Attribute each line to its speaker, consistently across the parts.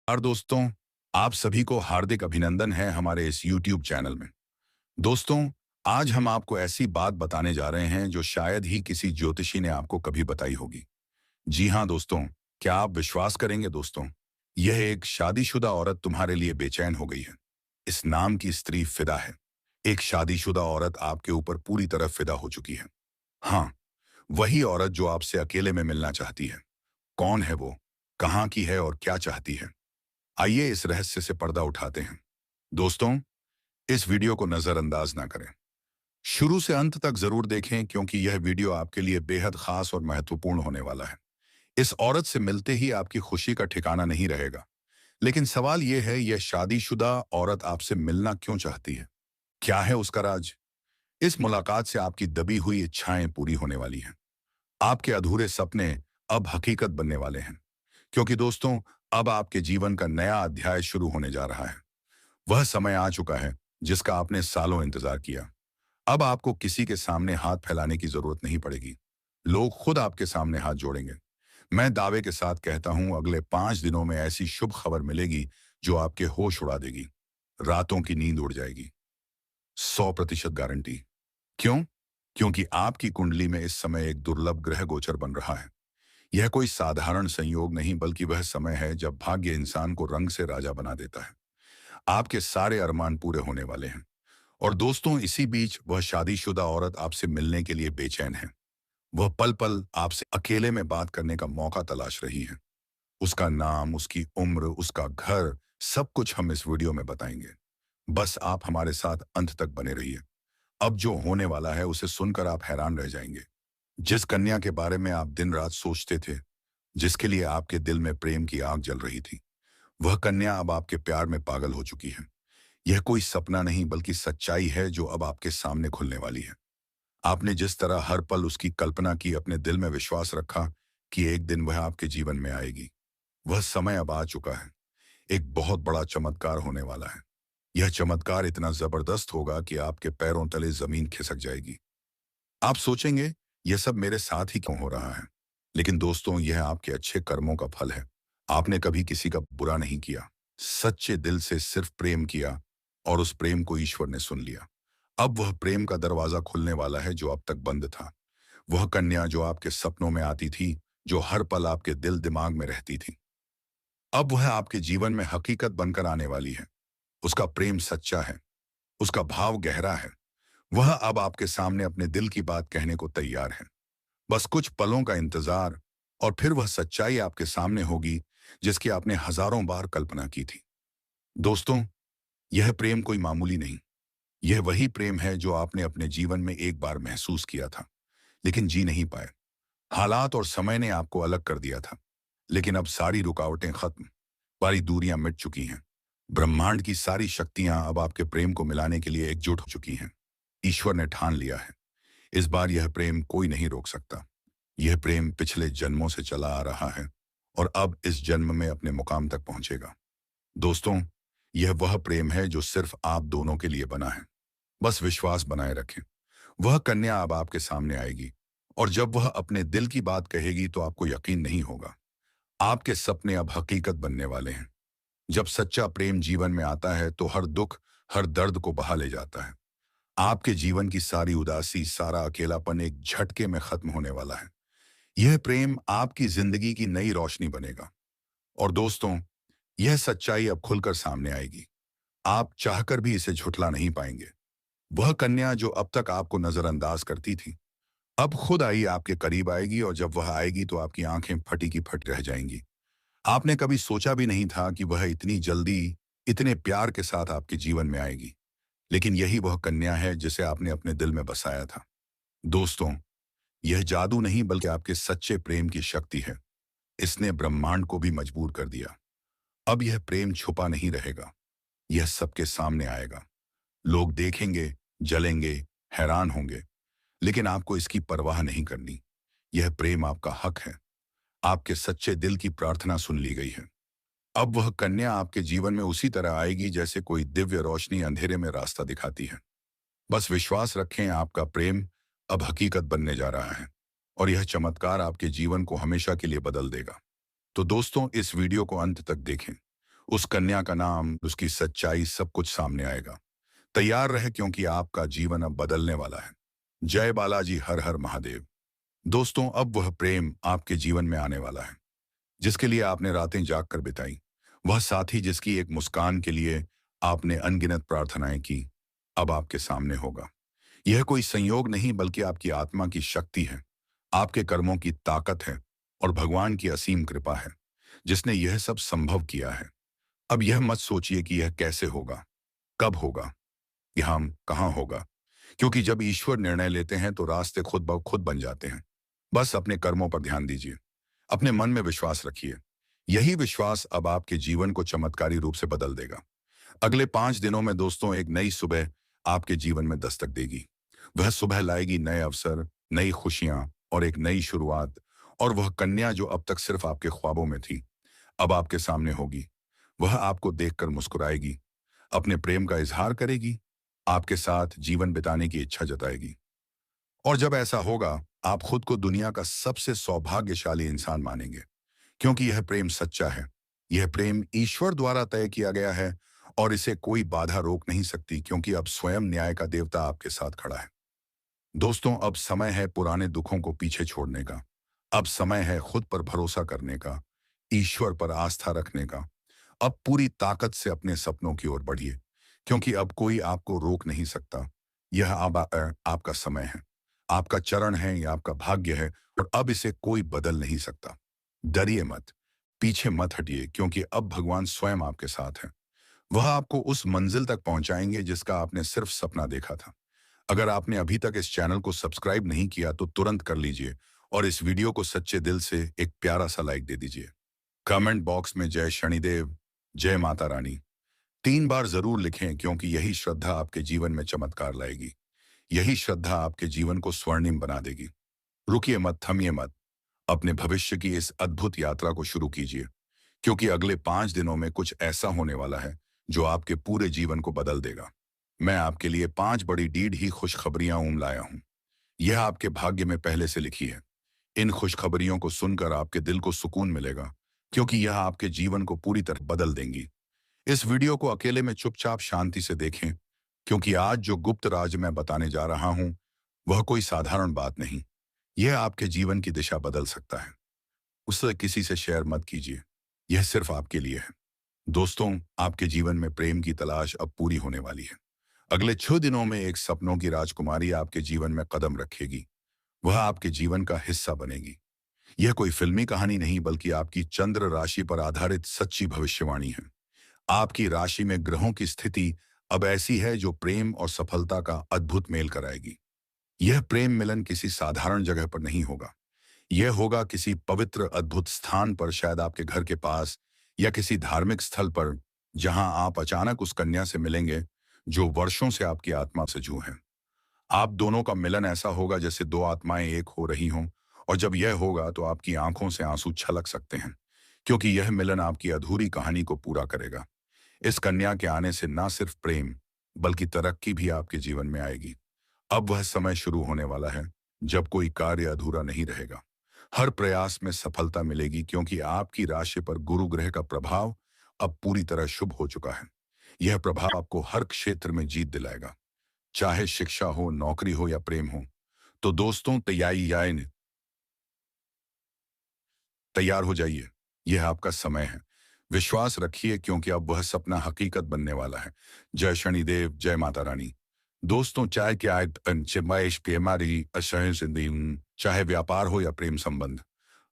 Speaker 1: और दोस्तों, आप सभी को हार्दिक अभिनंदन है हमारे इस YouTube चैनल में। दोस्तों, आज हम आपको ऐसी बात बताने जा रहे हैं जो शायद ही किसी ज्योतिषी ने आपको कभी बताई होगी। जी हाँ दोस्तों, क्या आप विश्वास करेंगे दोस्तों? यह एक शादीशुदा औरत तुम्हारे लिए बेचैन हो गई है। इस नाम की स्त्री फिदा है। एक शादीशुदा औरत आपके ऊपर पूरी तरह फिदा हो चुकी है। हाँ, वही औरत जो आपसे अकेले में मिलना चाहती है। कौन है वो? कहाँ की है और क्या चाहती है? आइए इस रहस्य से पर्दा उठाते हैं। दोस्तों, इस वीडियो को नजरअंदाज ना करें। शुरू से अंत तक जरूर देखें क्योंकि यह वीडियो आपके लिए बेहद खास और महत्वपूर्ण होने वाला है। इस औरत से मिलते ही आपकी खुशी का ठिकाना नहीं रहेगा। लेकिन सवाल यह है, यह शादीशुदा औरत आपसे मिलना क्यों चाहती है? क्या है उसका राज? इस मुलाकात से आपकी दबी हुई इच्छाएं पूरी होने वाली हैं। आपके अधूरे सपने अब हकीकत बनने वाले हैं। क्योंकि दोस्तों, अब आपके जीवन का नया अध्याय शुरू होने जा रहा है। वह समय आ चुका है जिसका आपने सालों इंतजार किया। अब आपको किसी के सामने हाथ फैलाने की जरूरत नहीं पड़ेगी। लोग खुद आपके सामने हाथ जोड़ेंगे। मैं दावे के साथ कहता हूं, अगले 5 दिनों में ऐसी शुभ खबर मिलेगी जो आपके होश उड़ा देगी। रातों की नींद उड़ जाएगी। 100% गारंटी। क्यों? क्योंकि आपकी कुंडली में इस समय एक दुर्लभ ग्रह गोचर बन रहा है। यह कोई साधारण संयोग नहीं बल्कि वह समय है जब भाग्य इंसान को रंग से राजा बना देता है। आपके सारे अरमान पूरे होने वाले हैं। और दोस्तों, इसी बीच वह शादीशुदा औरत आपसे मिलने के लिए बेचैन है। वह पल पल आपसे अकेले में बात करने का मौका तलाश रही है। उसका नाम, उसकी उम्र, उसका घर, सब कुछ हम इस वीडियो में बताएंगे। बस आप हमारे साथ अंत तक बने रहिए। अब जो होने वाला है उसे सुनकर आप हैरान रह जाएंगे। जिस कन्या के बारे में आप दिन रात सोचते थे, जिसके लिए आपके दिल में प्रेम की आग जल रही थी, वह कन्या अब आपके प्यार में पागल हो चुकी है। यह कोई सपना नहीं बल्कि सच्चाई है जो अब आपके सामने खुलने वाली है। आपने जिस तरह हर पल उसकी कल्पना की, अपने दिल में विश्वास रखा कि एक दिन वह आपके जीवन में आएगी, वह समय अब आ चुका है। एक बहुत बड़ा चमत्कार होने वाला है। यह चमत्कार इतना जबरदस्त होगा कि आपके पैरों तले जमीन खिसक जाएगी। आप सोचेंगे, यह सब मेरे साथ ही क्यों हो रहा है? लेकिन दोस्तों, यह आपके अच्छे कर्मों का फल है। आपने कभी किसी का बुरा नहीं किया, सच्चे दिल से सिर्फ प्रेम किया, और उस प्रेम को ईश्वर ने सुन लिया। अब वह प्रेम का दरवाजा खुलने वाला है जो अब तक बंद था। वह कन्या जो आपके सपनों में आती थी, जो हर पल आपके दिल दिमाग में रहती थी, अब वह आपके जीवन में हकीकत बनकर आने वाली है। उसका प्रेम सच्चा है, उसका भाव गहरा है। वह अब आपके सामने अपने दिल की बात कहने को तैयार है। बस कुछ पलों का इंतजार, और फिर वह सच्चाई आपके सामने होगी जिसकी आपने हजारों बार कल्पना की थी। दोस्तों, यह प्रेम कोई मामूली नहीं। यह वही प्रेम है जो आपने अपने जीवन में एक बार महसूस किया था, लेकिन जी नहीं पाए। हालात और समय ने आपको अलग कर दिया था। लेकिन अब सारी रुकावटें खत्म, सारी दूरियां मिट चुकी हैं। ब्रह्मांड की सारी शक्तियां अब आपके प्रेम को मिलाने के लिए एकजुट हो चुकी हैं। ईश्वर ने ठान लिया है, इस बार यह प्रेम कोई नहीं रोक सकता। यह प्रेम पिछले जन्मों से चला आ रहा है और अब इस जन्म में अपने मुकाम तक पहुंचेगा। दोस्तों, यह वह प्रेम है जो सिर्फ आप दोनों के लिए बना है। बस विश्वास बनाए रखें। वह कन्या अब आपके सामने आएगी, और जब वह अपने दिल की बात कहेगी तो आपको यकीन नहीं होगा। आपके सपने अब हकीकत बनने वाले हैं। जब सच्चा प्रेम जीवन में आता है तो हर दुख, हर दर्द को बहा ले जाता है। आपके जीवन की सारी उदासी, सारा अकेलापन एक झटके में खत्म होने वाला है। यह प्रेम आपकी जिंदगी की नई रोशनी बनेगा। और दोस्तों, यह सच्चाई अब खुलकर सामने आएगी। आप चाहकर भी इसे झुठला नहीं पाएंगे। वह कन्या जो अब तक आपको नजरअंदाज करती थी, अब खुद आई आपके करीब आएगी, और जब वह आएगी तो आपकी आंखें फटी की फट रह जाएंगी। आपने कभी सोचा भी नहीं था कि वह इतनी जल्दी, इतने प्यार के साथ आपके जीवन में आएगी। लेकिन यही वह कन्या है जिसे आपने अपने दिल में बसाया था। दोस्तों, यह जादू नहीं बल्कि आपके सच्चे प्रेम की शक्ति है। इसने ब्रह्मांड को भी मजबूर कर दिया। अब यह प्रेम छुपा नहीं रहेगा, यह सबके सामने आएगा। लोग देखेंगे, जलेंगे, हैरान होंगे, लेकिन आपको इसकी परवाह नहीं करनी। यह प्रेम आपका हक है। आपके सच्चे दिल की प्रार्थना सुन ली गई है। अब वह कन्या आपके जीवन में उसी तरह आएगी जैसे कोई दिव्य रोशनी अंधेरे में रास्ता दिखाती है। बस विश्वास रखें, आपका प्रेम अब हकीकत बनने जा रहा है, और यह चमत्कार आपके जीवन को हमेशा के लिए बदल देगा। तो दोस्तों, इस वीडियो को अंत तक देखें। उस कन्या का नाम, उसकी सच्चाई, सब कुछ सामने आएगा। तैयार रहे क्योंकि आपका जीवन अब बदलने वाला है। जय बालाजी, हर हर महादेव। दोस्तों, अब वह प्रेम आपके जीवन में आने वाला है जिसके लिए आपने रातें जाग कर बिताई। वह साथी जिसकी एक मुस्कान के लिए आपने अनगिनत प्रार्थनाएं की, अब आपके सामने होगा। यह कोई संयोग नहीं बल्कि आपकी आत्मा की शक्ति है, आपके कर्मों की ताकत है और भगवान की असीम कृपा है जिसने यह सब संभव किया है। अब यह मत सोचिए कि यह कैसे होगा, कब होगा, यहाँ कहाँ होगा, क्योंकि जब ईश्वर निर्णय लेते हैं तो रास्ते खुद ब खुद बन जाते हैं। बस अपने कर्मों पर ध्यान दीजिए, अपने मन में विश्वास रखिए। यही विश्वास अब आपके जीवन को चमत्कारी रूप से बदल देगा। अगले 5 दिनों में दोस्तों एक नई सुबह आपके जीवन में दस्तक देगी। वह सुबह लाएगी नए अवसर, नई खुशियां और एक नई शुरुआत। और वह कन्या जो अब तक सिर्फ आपके ख्वाबों में थी, अब आपके सामने होगी। वह आपको देखकर मुस्कुराएगी, अपने प्रेम का इजहार करेगी, आपके साथ जीवन बिताने की इच्छा जताएगी। और जब ऐसा होगा, आप खुद को दुनिया का सबसे सौभाग्यशाली इंसान मानेंगे, क्योंकि यह प्रेम सच्चा है। यह प्रेम ईश्वर द्वारा तय किया गया है और इसे कोई बाधा रोक नहीं सकती, क्योंकि अब स्वयं न्याय का देवता आपके साथ खड़ा है। दोस्तों, अब समय है पुराने दुखों को पीछे छोड़ने का। अब समय है खुद पर भरोसा करने का, ईश्वर पर आस्था रखने का। अब पूरी ताकत से अपने सपनों की ओर बढ़िए, क्योंकि अब कोई आपको रोक नहीं सकता। यह अब आपका समय है, आपका चरण है, यह आपका भाग्य है और अब इसे कोई बदल नहीं सकता। डरिए मत, पीछे मत हटिए, क्योंकि अब भगवान स्वयं आपके साथ है। वह आपको उस मंजिल तक पहुंचाएंगे जिसका आपने सिर्फ सपना देखा था। अगर आपने अभी तक इस चैनल को सब्सक्राइब नहीं किया तो तुरंत कर लीजिए और इस वीडियो को सच्चे दिल से एक प्यारा सा लाइक दे दीजिए। कमेंट बॉक्स में जय शनिदेव, जय माता रानी 3 बार जरूर लिखें, क्योंकि यही श्रद्धा आपके जीवन में चमत्कार लाएगी। यही श्रद्धा आपके जीवन को स्वर्णिम बना देगी। रुकिए मत, थमिए मत, अपने भविष्य की इस अद्भुत यात्रा को शुरू कीजिए, क्योंकि अगले 5 दिनों में कुछ ऐसा होने वाला है जो आपके पूरे जीवन को बदल देगा। मैं आपके लिए 5 बड़ी डीड ही खुशखबरियां लाया हूं। यह आपके भाग्य में पहले से लिखी है। इन खुशखबरियों को सुनकर आपके दिल को सुकून मिलेगा, क्योंकि यह आपके जीवन को पूरी तरह बदल देंगी। इस वीडियो को अकेले में चुपचाप शांति से देखें, क्योंकि आज जो गुप्त राज मैं बताने जा रहा हूं वह कोई साधारण बात नहीं। यह आपके जीवन की दिशा बदल सकता है। उससे किसी से शेयर मत कीजिए, यह सिर्फ आपके लिए है। दोस्तों, आपके जीवन में प्रेम की तलाश अब पूरी होने वाली है। अगले 6 दिनों में एक सपनों की राजकुमारी आपके जीवन में कदम रखेगी। वह आपके जीवन का हिस्सा बनेगी। यह कोई फिल्मी कहानी नहीं बल्कि आपकी चंद्र राशि पर आधारित सच्ची भविष्यवाणी है। आपकी राशि में ग्रहों की स्थिति अब ऐसी है जो प्रेम और सफलता का अद्भुत मेल कराएगी। यह प्रेम मिलन किसी साधारण जगह पर नहीं होगा। यह होगा किसी पवित्र अद्भुत स्थान पर, शायद आपके घर के पास या किसी धार्मिक स्थल पर, जहां आप अचानक उस कन्या से मिलेंगे जो वर्षों से आपकी आत्मा से जुड़ी है। आप दोनों का मिलन ऐसा होगा जैसे दो आत्माएं एक हो रही हों, और जब यह होगा तो आपकी आंखों से आंसू छलक सकते हैं, क्योंकि यह मिलन आपकी अधूरी कहानी को पूरा करेगा। इस कन्या के आने से ना सिर्फ प्रेम बल्कि तरक्की भी आपके जीवन में आएगी। अब वह समय शुरू होने वाला है जब कोई कार्य अधूरा नहीं रहेगा। हर प्रयास में सफलता मिलेगी, क्योंकि आपकी राशि पर गुरु ग्रह का प्रभाव अब पूरी तरह शुभ हो चुका है। यह प्रभाव आपको हर क्षेत्र में जीत दिलाएगा, चाहे शिक्षा हो, नौकरी हो या प्रेम हो। तो दोस्तों, तैयार हो जाइए, यह आपका समय है। विश्वास रखिए, क्योंकि अब वह सपना हकीकत बनने वाला है। जय शनिदेव, जय माता रानी। दोस्तों, चाहे व्यापार हो या प्रेम संबंध,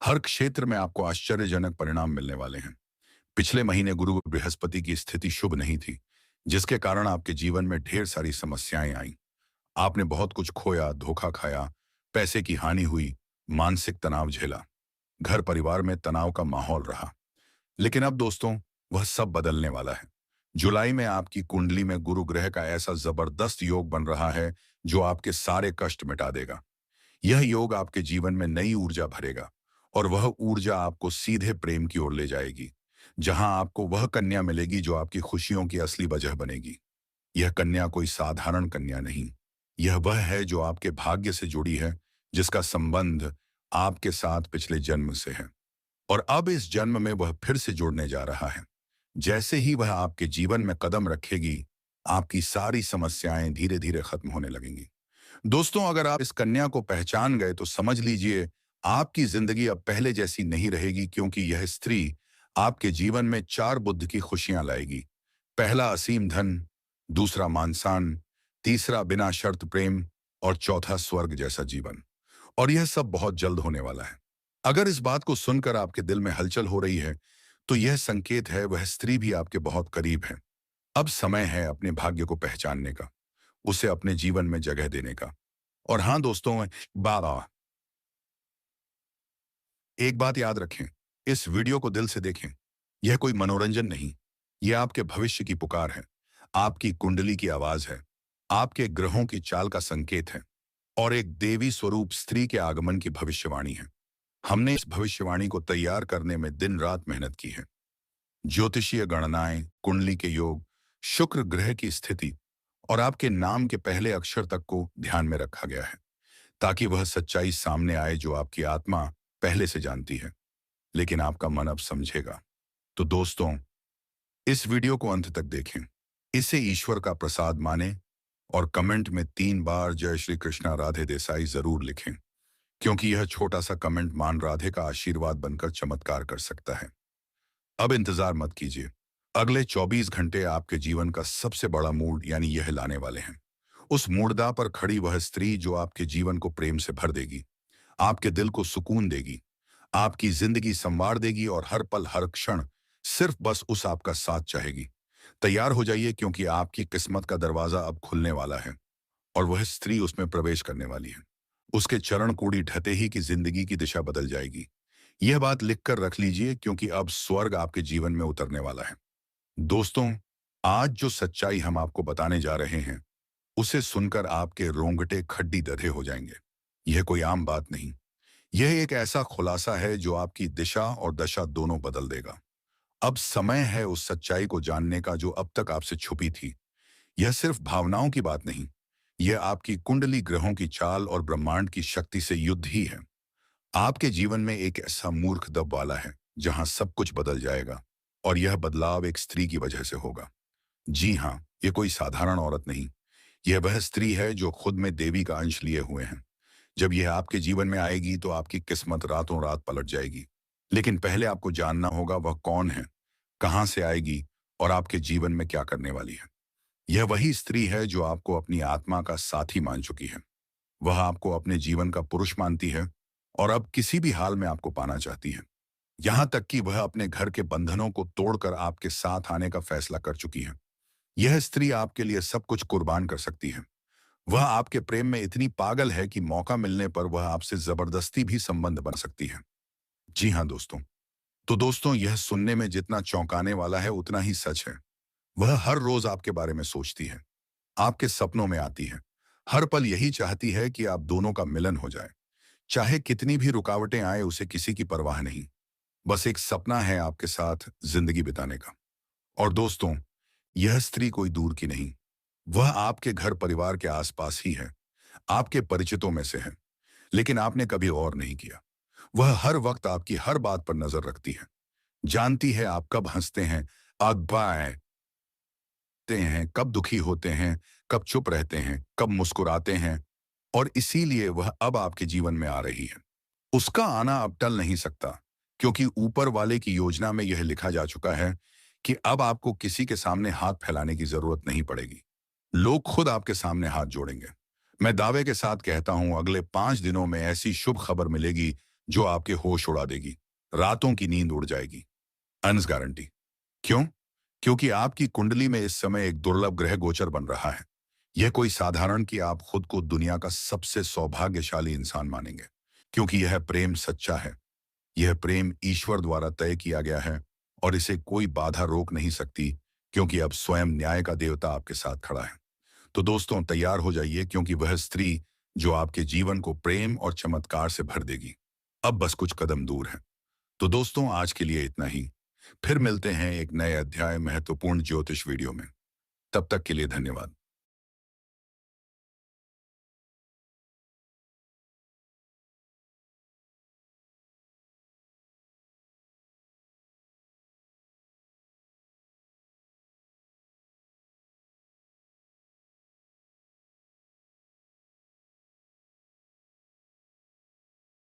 Speaker 1: हर क्षेत्र में आपको आश्चर्यजनक परिणाम मिलने वाले हैं। पिछले महीने गुरु बृहस्पति की स्थिति शुभ नहीं थी, जिसके कारण आपके जीवन में ढेर सारी समस्याएं आईं। आपने बहुत कुछ खोया, धोखा खाया, पैसे की हानि हुई, मानसिक तनाव झेला, घर परिवार में तनाव का माहौल रहा। लेकिन अब दोस्तों, वह सब बदलने वाला है। जुलाई में आपकी कुंडली में गुरु ग्रह का ऐसा जबरदस्त योग बन रहा है जो आपके सारे कष्ट मिटा देगा। यह योग आपके जीवन में नई ऊर्जा भरेगा, और वह ऊर्जा आपको सीधे प्रेम की ओर ले जाएगी, जहां आपको वह कन्या मिलेगी जो आपकी खुशियों की असली वजह बनेगी। यह कन्या कोई साधारण कन्या नहीं, यह वह है जो आपके भाग्य से जुड़ी है, जिसका संबंध आपके साथ पिछले जन्म से है, और अब इस जन्म में वह फिर से जुड़ने जा रहा है। जैसे ही वह आपके जीवन में कदम रखेगी, आपकी सारी समस्याएं धीरे धीरे खत्म होने लगेंगी। दोस्तों, अगर आप इस कन्या को पहचान गए तो समझ लीजिए आपकी जिंदगी अब पहले जैसी नहीं रहेगी, क्योंकि यह स्त्री आपके जीवन में चार बुद्ध की खुशियां लाएगी। पहला असीम धन, दूसरा मानसान, तीसरा बिना शर्त प्रेम और चौथा स्वर्ग जैसा जीवन। और यह सब बहुत जल्द होने वाला है। अगर इस बात को सुनकर आपके दिल में हलचल हो रही है, तो यह संकेत है वह स्त्री भी आपके बहुत करीब है। अब समय है अपने भाग्य को पहचानने का, उसे अपने जीवन में जगह देने का। और हाँ दोस्तों, बाबा, एक बात याद रखें, इस वीडियो को दिल से देखें। यह कोई मनोरंजन नहीं, यह आपके भविष्य की पुकार है, आपकी कुंडली की आवाज है, आपके ग्रहों की चाल का संकेत है, और एक देवी स्वरूप स्त्री के आगमन की भविष्यवाणी है। हमने इस भविष्यवाणी को तैयार करने में दिन रात मेहनत की है। ज्योतिषीय गणनाएं, कुंडली के योग, शुक्र ग्रह की स्थिति और आपके नाम के पहले अक्षर तक को ध्यान में रखा गया है, ताकि वह सच्चाई सामने आए जो आपकी आत्मा पहले से जानती है, लेकिन आपका मन अब समझेगा। तो दोस्तों, इस वीडियो को अंत तक देखें, इसे ईश्वर का प्रसाद माने और कमेंट में 3 बार जय श्री कृष्णा राधे देसाई जरूर लिखें, क्योंकि यह छोटा सा कमेंट मान राधे का आशीर्वाद बनकर चमत्कार कर सकता है। अब इंतजार मत कीजिए, अगले 24 घंटे आपके जीवन का सबसे बड़ा मूड यानी यह लाने वाले हैं। उस मूडदा पर खड़ी वह स्त्री जो आपके जीवन को प्रेम से भर देगी, आपके दिल को सुकून देगी, आपकी जिंदगी संवार देगी और हर पल हर क्षण सिर्फ बस उस आपका साथ चाहेगी। तैयार हो जाइए, क्योंकि आपकी किस्मत का दरवाजा अब खुलने वाला है और वह स्त्री उसमें प्रवेश करने वाली है। उसके चरण कूड़ी ढहते ही की जिंदगी की दिशा बदल जाएगी। यह बात लिखकर रख लीजिए, क्योंकि अब स्वर्ग आपके जीवन में उतरने वाला है। दोस्तों, आज जो सच्चाई हम आपको बताने जा रहे हैं, उसे सुनकर आपके रोंगटे खड्डी दधे हो जाएंगे। यह कोई आम बात नहीं, यह एक ऐसा खुलासा है जो आपकी दिशा और दशा दोनों बदल देगा। अब समय है उस सच्चाई को जानने का जो अब तक आपसे छुपी थी। यह सिर्फ भावनाओं की बात नहीं, यह आपकी कुंडली, ग्रहों की चाल और ब्रह्मांड की शक्ति से युद्ध ही है। आपके जीवन में एक ऐसा मूर्ख दब वाला है जहां सब कुछ बदल जाएगा, और यह बदलाव एक स्त्री की वजह से होगा। जी हाँ, ये कोई साधारण औरत नहीं, यह वह स्त्री है जो खुद में देवी का अंश लिए हुए हैं। जब यह आपके जीवन में आएगी तो आपकी किस्मत रातों रात पलट जाएगी। लेकिन पहले आपको जानना होगा वह कौन है, कहां से आएगी और आपके जीवन में क्या करने वाली है। यह वही स्त्री है जो आपको अपनी आत्मा का साथी मान चुकी है। वह आपको अपने जीवन का पुरुष मानती है और अब किसी भी हाल में आपको पाना चाहती है। यहां तक कि वह अपने घर के बंधनों को तोड़कर आपके साथ आने का फैसला कर चुकी है। यह स्त्री आपके लिए सब कुछ कुर्बान कर सकती है। वह आपके प्रेम में इतनी पागल है कि मौका मिलने पर वह आपसे जबरदस्ती भी संबंध बन सकती है। जी हाँ दोस्तों, तो दोस्तों, यह सुनने में जितना चौंकाने वाला है उतना ही सच है। वह हर रोज आपके बारे में सोचती है, आपके सपनों में आती है, हर पल यही चाहती है कि आप दोनों का मिलन हो जाए। चाहे कितनी भी रुकावटें आए, उसे किसी की परवाह नहीं। बस एक सपना है आपके साथ जिंदगी बिताने का। और दोस्तों, यह स्त्री कोई दूर की नहीं, वह आपके घर परिवार के आसपास ही है, आपके परिचितों में से है, लेकिन आपने कभी गौर नहीं किया। वह हर वक्त आपकी हर बात पर नजर रखती है, जानती है आप कब हंसते हैं, आग हैं, कब दुखी होते हैं, कब चुप रहते हैं, कब मुस्कुराते हैं, और इसीलिए वह अब आपके जीवन में आ रही है। उसका आना अब टल नहीं सकता, क्योंकि ऊपर वाले की योजना में यह लिखा जा चुका है कि अब आपको किसी के सामने हाथ फैलाने की जरूरत नहीं पड़ेगी। लोग खुद आपके सामने हाथ जोड़ेंगे। मैं दावे के साथ कहता हूं, अगले 5 दिनों में ऐसी शुभ खबर मिलेगी जो आपके होश उड़ा देगी, रातों की नींद उड़ जाएगी। अनस गारंटी। क्यों? क्योंकि आपकी कुंडली में इस समय एक दुर्लभ ग्रह गोचर बन रहा है। यह कोई साधारण कि आप खुद को दुनिया का सबसे सौभाग्यशाली इंसान मानेंगे, क्योंकि यह प्रेम सच्चा है। यह प्रेम ईश्वर द्वारा तय किया गया है और इसे कोई बाधा रोक नहीं सकती, क्योंकि अब स्वयं न्याय का देवता आपके साथ खड़ा है। तो दोस्तों, तैयार हो जाइए, क्योंकि वह स्त्री जो आपके जीवन को प्रेम और चमत्कार से भर देगी, अब बस कुछ कदम दूर है। तो दोस्तों, आज के लिए इतना ही। फिर मिलते हैं एक नए अध्याय महत्वपूर्ण ज्योतिष वीडियो में। तब तक के लिए धन्यवाद।